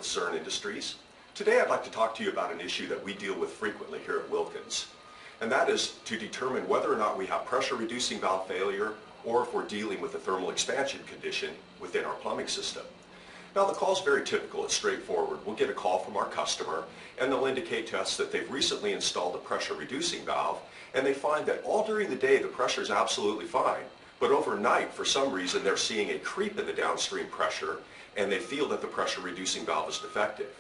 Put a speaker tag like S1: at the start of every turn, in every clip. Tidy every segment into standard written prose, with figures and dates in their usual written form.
S1: Zern Industries. Today I'd like to talk to you about an issue that we deal with frequently here at Wilkins, and that is to determine whether or not we have pressure reducing valve failure or if we're dealing with a thermal expansion condition within our plumbing system. Now the call is very typical, it's straightforward. We'll get a call from our customer and they'll indicate to us that they've recently installed a pressure reducing valve and they find that all during the day the pressure is absolutely fine, but overnight for some reason they're seeing a creep in the downstream pressure and they feel that the pressure reducing valve is defective.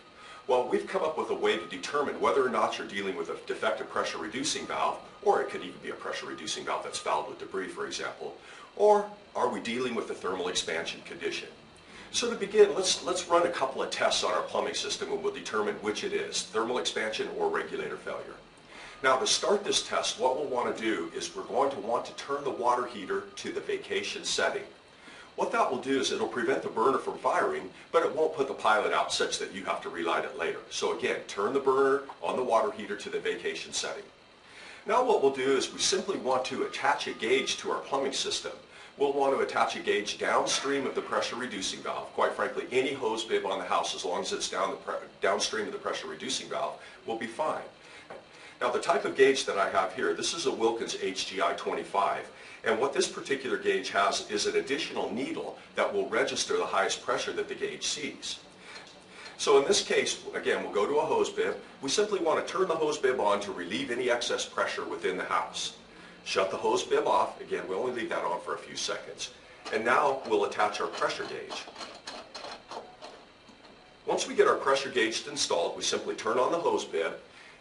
S1: Well, we've come up with a way to determine whether or not you're dealing with a defective pressure reducing valve, or it could even be a pressure reducing valve that's fouled with debris, for example, or are we dealing with a thermal expansion condition? So to begin, let's run a couple of tests on our plumbing system and we'll determine which it is, thermal expansion or regulator failure. Now to start this test, what we'll want to do is we're going to want to turn the water heater to the vacation setting. What that will do is it'll prevent the burner from firing, but it won't put the pilot out such that you have to relight it later. So again, turn the burner on the water heater to the vacation setting. Now what we'll do is we simply want to attach a gauge to our plumbing system. We'll want to attach a gauge downstream of the pressure reducing valve. Quite frankly, any hose bib on the house, as long as it's downstream of the pressure reducing valve, will be fine. Now the type of gauge that I have here, this is a Wilkins HGI 25. And what this particular gauge has is an additional needle that will register the highest pressure that the gauge sees. So in this case, again, we'll go to a hose bib. We simply want to turn the hose bib on to relieve any excess pressure within the house. Shut the hose bib off. Again, we only leave that on for a few seconds. And now we'll attach our pressure gauge. Once we get our pressure gauge installed, we simply turn on the hose bib,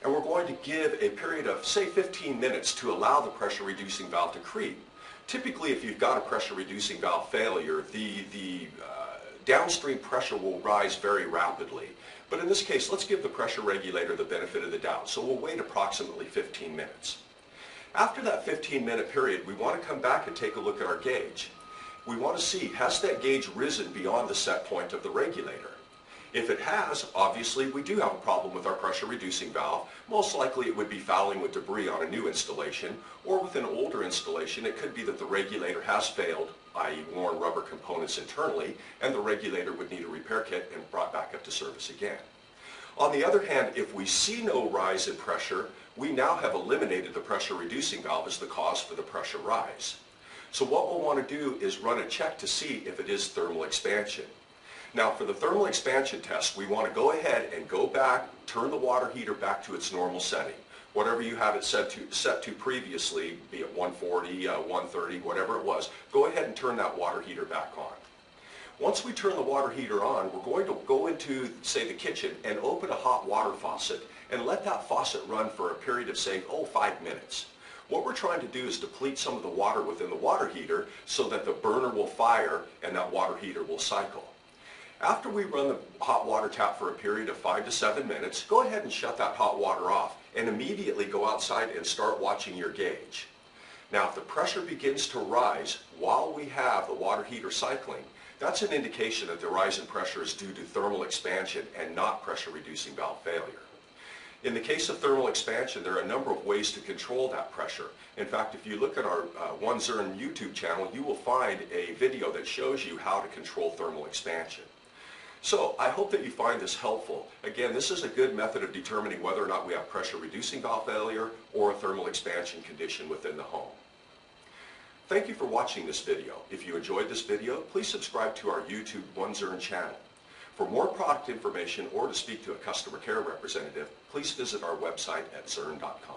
S1: and we're going to give a period of, say, 15 minutes to allow the pressure reducing valve to creep. Typically, if you've got a pressure reducing valve failure, the downstream pressure will rise very rapidly. But in this case, let's give the pressure regulator the benefit of the doubt. So we'll wait approximately 15 minutes. After that 15-minute period, we want to come back and take a look at our gauge. We want to see, has that gauge risen beyond the set point of the regulator? If it has, obviously we do have a problem with our pressure reducing valve. Most likely it would be fouling with debris on a new installation, or with an older installation it could be that the regulator has failed, i.e. worn rubber components internally, and the regulator would need a repair kit and brought back up to service again. On the other hand, if we see no rise in pressure, we now have eliminated the pressure reducing valve as the cause for the pressure rise. So what we'll want to do is run a check to see if it is thermal expansion. Now for the thermal expansion test, we want to go ahead and go back, turn the water heater back to its normal setting. Whatever you have it set to previously, be it 140, 130, whatever it was, go ahead and turn that water heater back on. Once we turn the water heater on, we're going to go into, say, the kitchen and open a hot water faucet and let that faucet run for a period of, say, 5 minutes. What we're trying to do is deplete some of the water within the water heater so that the burner will fire and that water heater will cycle. After we run the hot water tap for a period of 5 to 7 minutes, go ahead and shut that hot water off and immediately go outside and start watching your gauge. Now if the pressure begins to rise while we have the water heater cycling, that's an indication that the rise in pressure is due to thermal expansion and not pressure reducing valve failure. In the case of thermal expansion, there are a number of ways to control that pressure. In fact, if you look at our One Zern YouTube channel, you will find a video that shows you how to control thermal expansion. So I hope that you find this helpful. Again, this is a good method of determining whether or not we have pressure reducing valve failure or a thermal expansion condition within the home. Thank you for watching this video. If you enjoyed this video, please subscribe to our YouTube One Zern channel. For more product information or to speak to a customer care representative, please visit our website at zern.com.